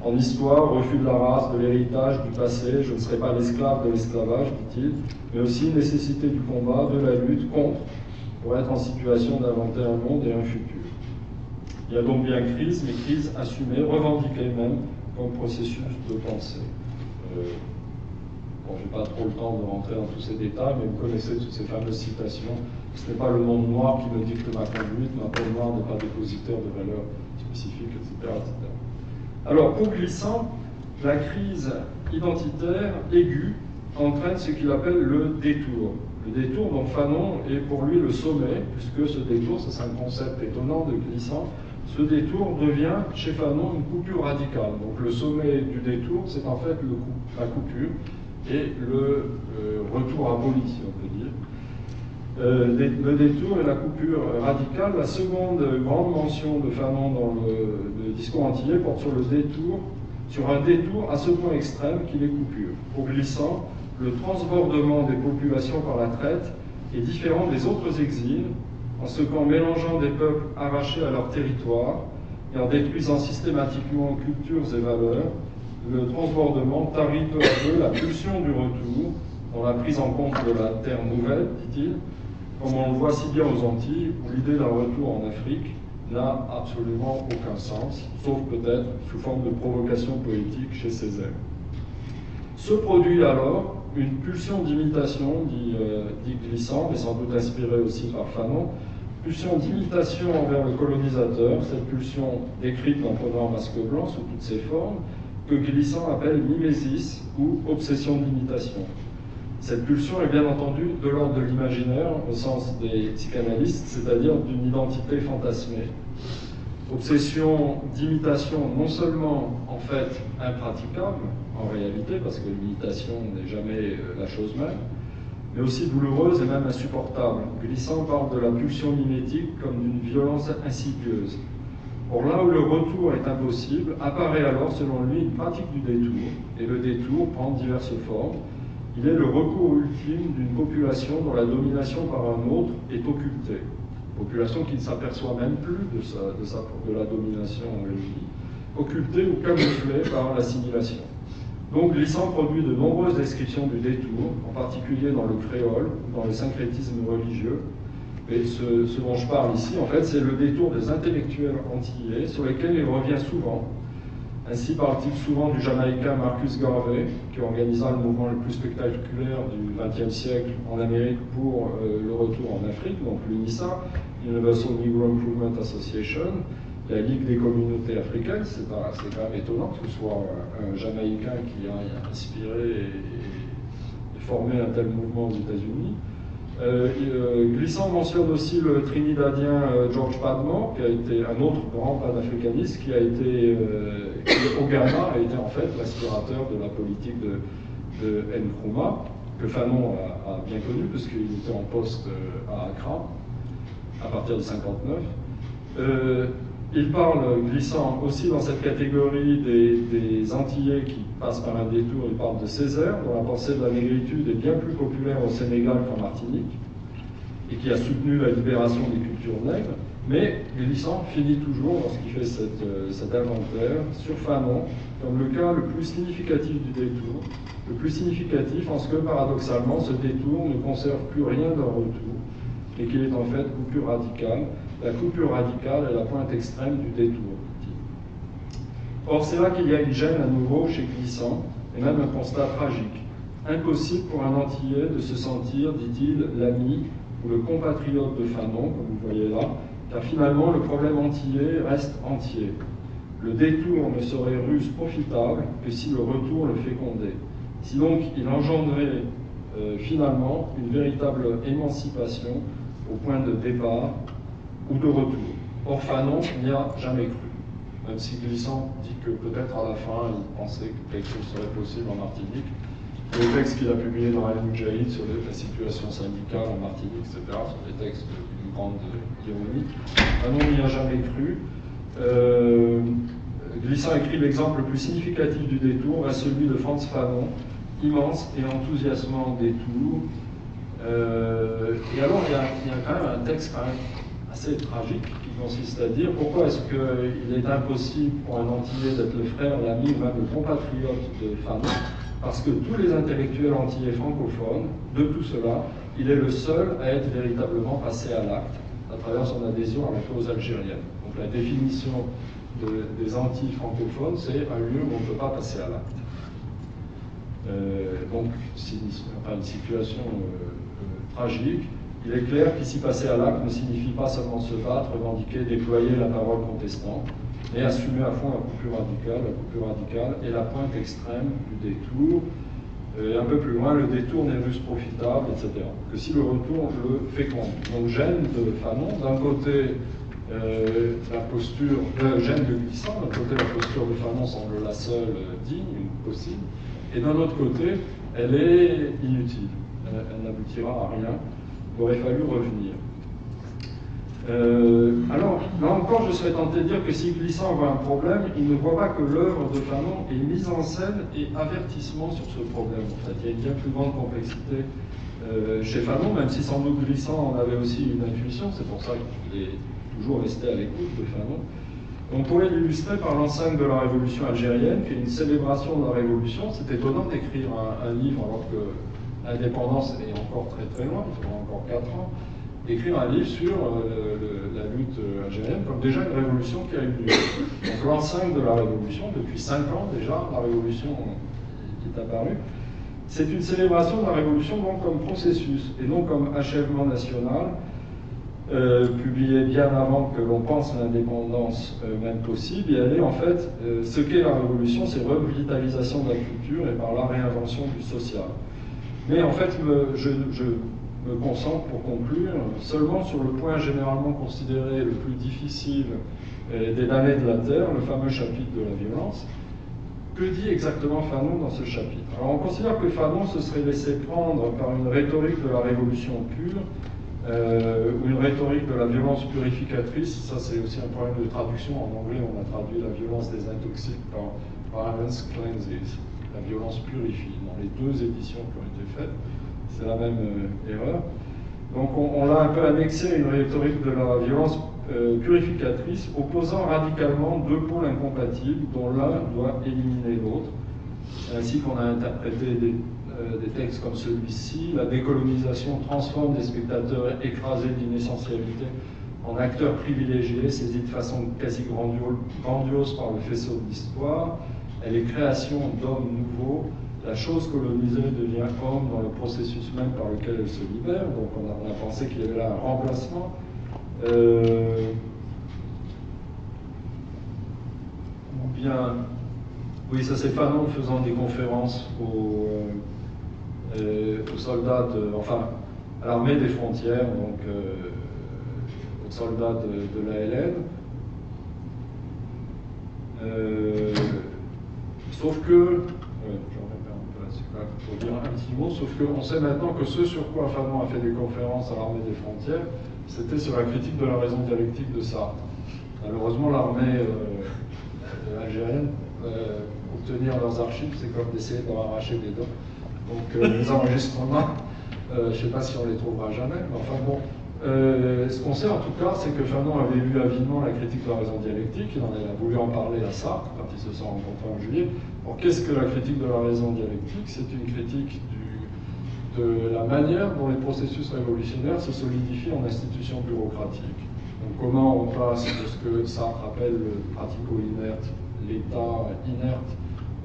En histoire, refus de la race, de l'héritage, du passé, je ne serai pas l'esclave de l'esclavage, dit-il, mais aussi nécessité du combat, de la lutte contre, pour être en situation d'inventer un monde et un futur. Il y a donc bien crise, mais crise assumée, revendiquée même comme processus de pensée. Bon, je n'ai pas trop le temps de rentrer dans tous ces détails, mais vous connaissez toutes ces fameuses citations. Ce n'est pas le monde noir qui me dicte ma conduite, ma peau noire n'est pas dépositaire de valeurs spécifiques, etc., etc. Alors, pour Glissant, la crise identitaire aiguë entraîne ce qu'il appelle le détour. Le détour dont Fanon est pour lui le sommet, puisque ce détour, c'est un concept étonnant de Glissant, ce détour devient chez Fanon une coupure radicale. Donc le sommet du détour, c'est en fait la coupure et le retour aboli, si on peut dire. Le détour et la coupure radicale. La seconde grande mention de Fanon dans le discours antillais porte sur le détour, sur un détour à ce point extrême qu'il est coupure. Pour Glissant, le transbordement des populations par la traite est différent des autres exils, en ce qu'en mélangeant des peuples arrachés à leur territoire et en détruisant systématiquement cultures et valeurs, le transbordement tarit peu à peu la pulsion du retour dans la prise en compte de la terre nouvelle, dit-il, comme on le voit si bien aux Antilles, où l'idée d'un retour en Afrique n'a absolument aucun sens, sauf peut-être sous forme de provocation poétique chez Césaire. Se produit alors une pulsion d'imitation, dit Glissant, mais sans doute inspirée aussi par Fanon, pulsion d'imitation envers le colonisateur, cette pulsion décrite dans Peau noire, masque blanc sous toutes ses formes, que Glissant appelle mimésis ou obsession d'imitation. Cette pulsion est bien entendu de l'ordre de l'imaginaire, au sens des psychanalystes, c'est-à-dire d'une identité fantasmée. Obsession d'imitation non seulement en fait impraticable, en réalité, parce que l'imitation n'est jamais la chose même, mais aussi douloureuse et même insupportable. Glissant parle de la pulsion mimétique comme d'une violence insidieuse. Or là où le retour est impossible, apparaît alors selon lui une pratique du détour, et le détour prend diverses formes. Il est le recours ultime d'une population dont la domination par un autre est occultée. Population qui ne s'aperçoit même plus de la domination en régie, occultée ou camouflée par l'assimilation. Donc Glissant produit de nombreuses descriptions du détour, en particulier dans le créole, dans le syncrétisme religieux. Et ce dont je parle ici, en fait, c'est le détour des intellectuels antillais, sur lesquels il revient souvent. Ainsi parle-t-il souvent du Jamaïcain Marcus Garvey, qui organisa le mouvement le plus spectaculaire du XXe siècle en Amérique pour le retour en Afrique, donc l'UNISA, Universal Negro Improvement Association, la Ligue des communautés africaines. C'est quand même étonnant que ce soit un Jamaïcain qui a inspiré et formé un tel mouvement aux États-Unis. Glissant mentionne aussi le Trinidadien George Padmore, qui a été un autre grand panafricaniste, qui au Ghana a été en fait l'aspirateur de la politique de Nkrumah, que Fanon a bien connu, puisqu'il était en poste à Accra, à partir de 1959. Il parle, Glissant, aussi dans cette catégorie des Antillais qui passent par un détour. Il parle de Césaire, dont la pensée de la négritude est bien plus populaire au Sénégal qu'en Martinique, et qui a soutenu la libération des cultures nègres. Mais Glissant finit toujours, lorsqu'il fait cet inventaire, sur Fanon, comme le cas le plus significatif du détour, le plus significatif en ce que, paradoxalement, ce détour ne conserve plus rien d'un retour, et qu'il est en fait coupure radicale. La coupure radicale est la pointe extrême du détour. Or, c'est là qu'il y a une gêne à nouveau chez Glissant, et même un constat tragique. Impossible pour un Antillais de se sentir, dit-il, l'ami ou le compatriote de Fanon, comme vous voyez là, car finalement le problème antillais reste entier. Le détour ne serait ruse profitable que si le retour le fécondait. Si donc il engendrait finalement une véritable émancipation au point de départ ou de retour. Or, Fanon n'y a jamais cru, même si Glissant dit que peut-être à la fin, il pensait que quelque chose serait possible en Martinique. Le texte qu'il a publié dans Al-Moudjahid sur la situation syndicale en Martinique, etc., sont des textes d'une grande ironie. Fanon n'y a jamais cru. Glissant écrit l'exemple le plus significatif du détour à celui de Frantz Fanon, immense et enthousiasmant détour. Et alors, il y a quand même un texte quand même assez tragique qui consiste à dire pourquoi est-ce qu'il est impossible pour un Antillais d'être le frère, l'ami ou même le compatriote de Fanon, parce que tous les intellectuels antillais francophones, de tout cela, il est le seul à être véritablement passé à l'acte à travers son adhésion à la cause algérienne. Donc la définition des Antilles francophones, c'est un lieu où on ne peut pas passer à l'acte. Donc c'est une situation tragique. Il est clair qu'ici passer à l'acte ne signifie pas seulement se battre, revendiquer, déployer la parole contestante, mais assumer à fond la coupure radicale et la pointe extrême du détour. Un peu plus loin, le détour n'est plus profitable, etc. Que si le retour le féconde. Donc gêne de Fanon, d'un côté la posture, gêne de Glissant, d'un côté la posture de Fanon semble la seule digne, possible, et d'un autre côté, elle est inutile, elle n'aboutira à rien, il aurait fallu revenir. Alors, là encore, je serais tenté de dire que si Glissant voit un problème, il ne voit pas que l'œuvre de Fanon est mise en scène et avertissement sur ce problème. En fait, il y a une bien plus grande complexité chez Fanon, même si sans doute Glissant en avait aussi une intuition, c'est pour ça qu'il est toujours resté à l'écoute de Fanon. On pourrait l'illustrer par l'enceinte de la Révolution algérienne, qui est une célébration de la Révolution. C'est étonnant d'écrire un livre alors que l'indépendance est encore très très loin, il faudra encore 4 ans. Écrire un livre sur la lutte algérienne comme déjà une révolution qui a eu lieu. Donc l'enceinte de la révolution, depuis 5 ans déjà, la révolution qui est apparue, c'est une célébration de la révolution donc comme processus et non comme achèvement national, publié bien avant que l'on pense l'indépendance même possible. Et elle est en fait, ce qu'est la révolution, c'est revitalisation de la culture et par la réinvention du social. Mais en fait, je me concentre pour conclure seulement sur le point généralement considéré le plus difficile des damnés de la terre, le fameux chapitre de la violence. Que dit exactement Fanon dans ce chapitre? Alors on considère que Fanon se serait laissé prendre par une rhétorique de la révolution pure, ou une rhétorique de la violence purificatrice. Ça c'est aussi un problème de traduction. En anglais on a traduit la violence des intoxiques par violence cleanses, la violence purifie, dans les 2 éditions qui ont été faites. C'est la même erreur. Donc on l'a un peu annexé à une rhétorique de la violence purificatrice, opposant radicalement 2 pôles incompatibles dont l'un doit éliminer l'autre. C'est ainsi qu'on a interprété des textes comme celui-ci. La décolonisation transforme des spectateurs écrasés d'une essentialité en acteurs privilégiés, saisis de façon quasi grandiose par le faisceau de l'histoire. Elle est création d'hommes nouveaux. La chose colonisée devient homme dans le processus même par lequel elle se libère. Donc on a pensé qu'il y avait là un remplacement. Ou bien, oui, ça c'est Fanon faisant des conférences aux soldats, enfin à l'armée des frontières, donc aux soldats de l'ALN. Sauf que, pour dire un petit mot, sauf qu'on sait maintenant que ce sur quoi Fanon a fait des conférences à l'armée des frontières, c'était sur la critique de la raison dialectique de Sartre. Malheureusement, l'armée algérienne, obtenir leurs archives, c'est comme d'essayer d'en arracher des dents. Donc les enregistrements, je ne sais pas si on les trouvera jamais, mais enfin bon. Ce qu'on sait en tout cas, c'est que Fanon avait lu avidement la critique de la raison dialectique, il a voulu en parler à Sartre quand ils se sont rencontrés en juillet. Alors qu'est-ce que la critique de la raison dialectique? C'est une critique de la manière dont les processus révolutionnaires se solidifient en institutions bureaucratiques. Donc comment on passe de ce que Sartre appelle le pratico-inerte, l'état inerte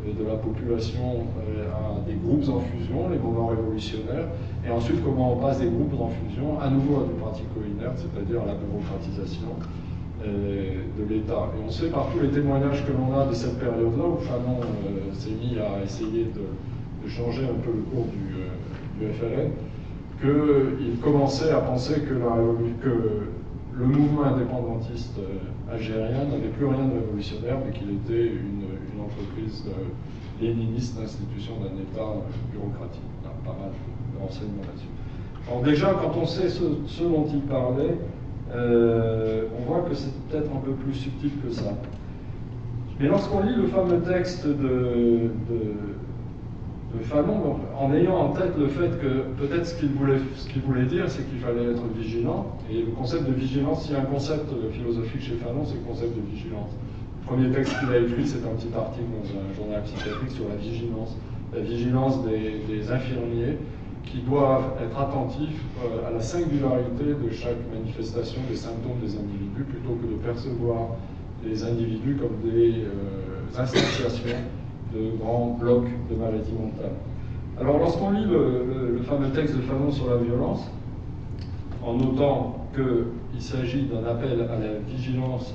de la population à des groupes en fusion, les moments révolutionnaires, et ensuite comment on passe des groupes en fusion à nouveau à du pratico-inerte, c'est-à-dire à la bureaucratisation de l'État. Et on sait par tous les témoignages que l'on a de cette période-là, où Fanon s'est mis à essayer de changer un peu le cours du FLN, qu'il commençait à penser que le mouvement indépendantiste algérien n'avait plus rien de révolutionnaire, mais qu'il était une entreprise léniniste d'institution d'un État bureaucratique. Il y a pas mal de renseignements là-dessus. Alors déjà, quand on sait ce dont il parlait, on voit que c'est peut-être un peu plus subtil que ça. Mais lorsqu'on lit le fameux texte de Fanon, en ayant en tête le fait que peut-être ce qu'il voulait dire, c'est qu'il fallait être vigilant, et le concept de vigilance, s'il y a un concept philosophique chez Fanon, c'est le concept de vigilance. Le premier texte qu'il a écrit, c'est un petit article dans un journal psychiatrique sur la vigilance des infirmiers qui doivent être attentifs à la singularité de chaque manifestation des symptômes des individus, plutôt que de percevoir les individus comme des instantiations de grands blocs de maladies mentales. Alors lorsqu'on lit le fameux texte de Fanon sur la violence, en notant qu'il s'agit d'un appel à la vigilance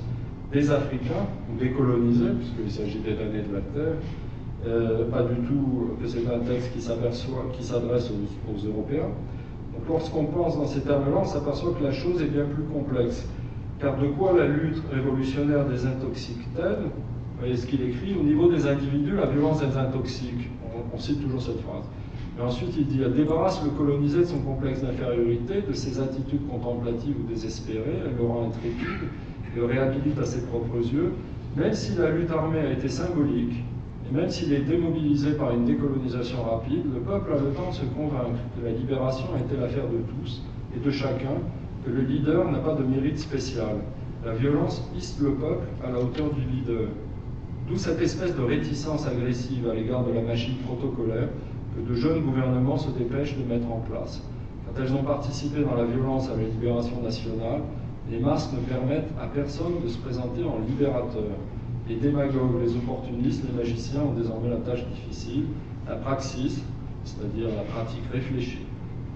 des Africains, ou des colonisés, puisqu'il s'agit des damnés de la terre, pas du tout que c'est un texte qui s'adresse aux Européens. Donc lorsqu'on pense dans ces termes-là, on s'aperçoit que la chose est bien plus complexe. Car de quoi la lutte révolutionnaire des intoxique-t-elle? Vous voyez ce qu'il écrit, au niveau des individus, la violence des intoxique. On cite toujours cette phrase. Mais ensuite, il dit, elle débarrasse le colonisé de son complexe d'infériorité, de ses attitudes contemplatives ou désespérées, elle le rend intrépide, le réhabilite à ses propres yeux, même si la lutte armée a été symbolique, et même s'il est démobilisé par une décolonisation rapide, le peuple a le temps de se convaincre que la libération a été l'affaire de tous et de chacun, que le leader n'a pas de mérite spécial. La violence hisse le peuple à la hauteur du leader. D'où cette espèce de réticence agressive à l'égard de la machine protocolaire que de jeunes gouvernements se dépêchent de mettre en place. Quand elles ont participé dans la violence à la libération nationale, les masses ne permettent à personne de se présenter en libérateur. Les démagogues, les opportunistes, les magiciens ont désormais la tâche difficile, la praxis, c'est-à-dire la pratique réfléchie,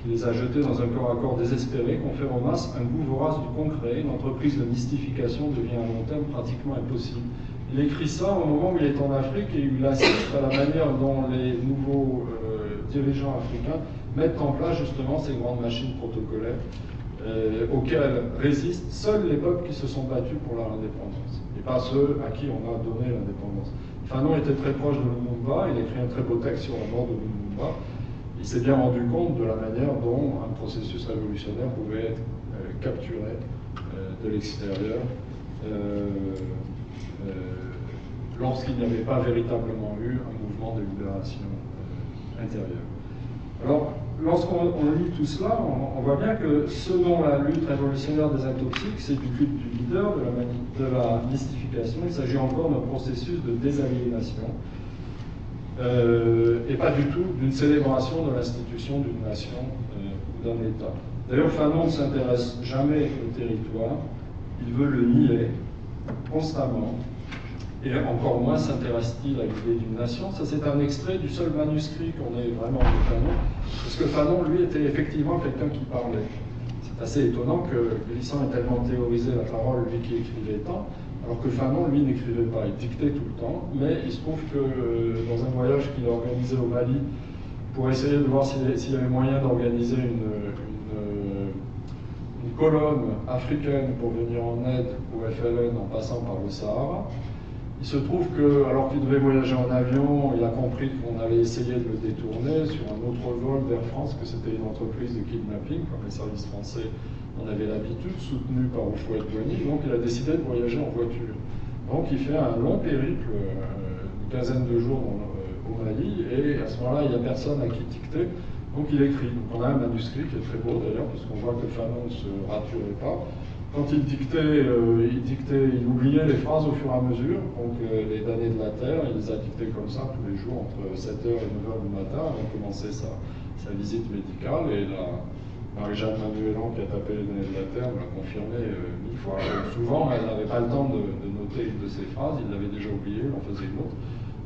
qui les a jetés dans un corps à corps désespéré, confère aux masses un goût vorace du concret. Une entreprise de mystification devient à long terme pratiquement impossible. Il écrit ça au moment où il est en Afrique et il assiste à la manière dont les nouveaux dirigeants africains mettent en place justement ces grandes machines protocolaires auxquelles résistent seuls les peuples qui se sont battus pour leur indépendance, et pas ceux à qui on a donné l'indépendance. Fanon était très proche de Lumumba, il a écrit un très beau texte sur la mort de Lumumba. Il s'est bien rendu compte de la manière dont un processus révolutionnaire pouvait être capturé de l'extérieur lorsqu'il n'y avait pas véritablement eu un mouvement de libération intérieure. Alors, lorsqu'on lit tout cela, on voit bien que ce dont la lutte révolutionnaire des intoxiques, c'est du culte du leader, de la mystification. Il s'agit encore d'un processus de désaliénation et pas du tout d'une célébration de l'institution d'une nation ou d'un État. D'ailleurs, Fanon ne s'intéresse jamais au territoire, il veut le nier constamment, et encore moins s'intéresse-t-il à l'idée d'une nation. Ça, c'est un extrait du seul manuscrit qu'on ait vraiment de Fanon, parce que Fanon, lui, était effectivement quelqu'un qui parlait. C'est assez étonnant que Glissant ait tellement théorisé la parole, lui qui écrivait tant, alors que Fanon, lui, n'écrivait pas, il dictait tout le temps, mais il se trouve que dans un voyage qu'il a organisé au Mali, pour essayer de voir s'il y avait moyen d'organiser une colonne africaine pour venir en aide au FLN en passant par le Sahara, il se trouve que, alors qu'il devait voyager en avion, il a compris qu'on allait essayer de le détourner sur un autre vol d'Air France, que c'était une entreprise de kidnapping, comme les services français en avaient l'habitude, soutenue par Houphouët-Boigny, donc il a décidé de voyager en voiture. Donc il fait un long périple, une quinzaine de jours au Mali, et à ce moment-là, il n'y a personne à qui dicter, donc il écrit. Donc on a un manuscrit qui est très beau d'ailleurs, puisqu'on voit que Fanon ne se raturait pas. Quand il dictait, il oubliait les phrases au fur et à mesure, donc les damnés de la terre, il les a dictées comme ça tous les jours entre 7h et 9h du matin avant de commencer sa visite médicale, et Marie-Jeanne Manuelan, qui a tapé les damnés de la terre, me l'a confirmé 1000 fois. Souvent, elle n'avait pas le temps de noter une de ces phrases, il l'avait déjà oublié, il en faisait une autre.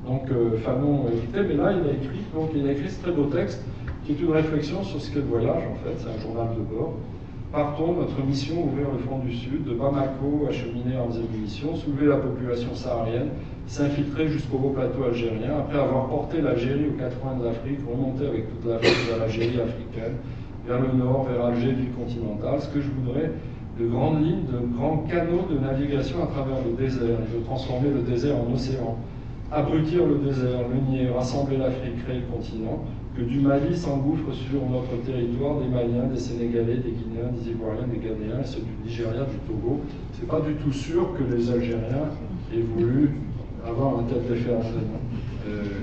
Donc Fanon dictait, mais là il a écrit ce très beau texte, qui est une réflexion sur ce qu'est le voyage en fait, c'est un journal de bord. Partons, notre mission, ouvrir le front du Sud, de Bamako, acheminer armes et munitions, soulever la population saharienne, s'infiltrer jusqu'au haut plateau algérien, après avoir porté l'Algérie aux quatre coins de l'Afrique, remonter avec toute l'Afrique vers l'Algérie africaine, vers le nord, vers Alger, ville continentale. Ce que je voudrais, de grandes lignes, de grands canaux de navigation à travers le désert, et de transformer le désert en océan, abrutir le désert, le nier, rassembler l'Afrique, créer le continent, que du Mali s'engouffrent sur notre territoire des Maliens, des Sénégalais, des Guinéens, des Ivoiriens, des Ghanéens, et ceux du Nigeria, du Togo. C'est pas du tout sûr que les Algériens aient voulu avoir un tel déferlement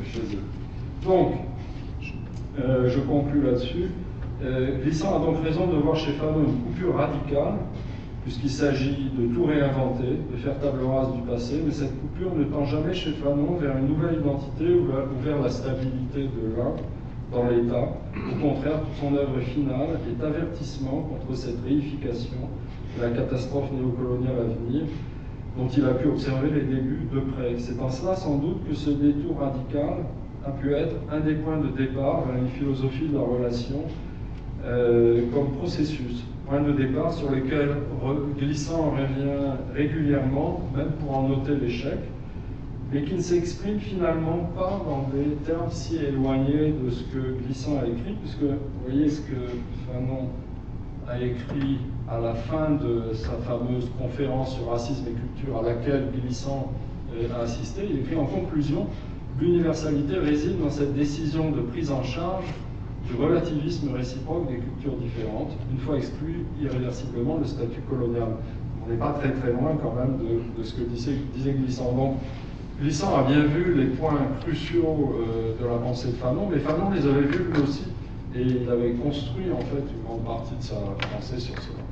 chez eux. Donc, je conclus là-dessus. Glissant a donc raison de voir chez Fanon une coupure radicale, puisqu'il s'agit de tout réinventer, de faire table rase du passé, mais cette coupure ne tend jamais chez Fanon vers une nouvelle identité ou vers la stabilité de l'un dans l'État. Au contraire, toute son œuvre finale est avertissement contre cette réification de la catastrophe néocoloniale à venir, dont il a pu observer les débuts de près. C'est en cela sans doute que ce détour radical a pu être un des points de départ vers une philosophie de la relation comme processus, point de départ sur lequel Glissant revient régulièrement, même pour en noter l'échec, mais qui ne s'exprime finalement pas dans des termes si éloignés de ce que Glissant a écrit, puisque vous voyez ce que Fanon a écrit à la fin de sa fameuse conférence sur racisme et culture à laquelle Glissant a assisté. Il écrit en conclusion: l'universalité réside dans cette décision de prise en charge du relativisme réciproque des cultures différentes, une fois exclu irréversiblement le statut colonial. On n'est pas très très loin quand même de ce que disait Glissant. Donc, Glissant a bien vu les points cruciaux de la pensée de Fanon, mais Fanon les avait vus lui aussi, et il avait construit en fait une grande partie de sa pensée sur cela.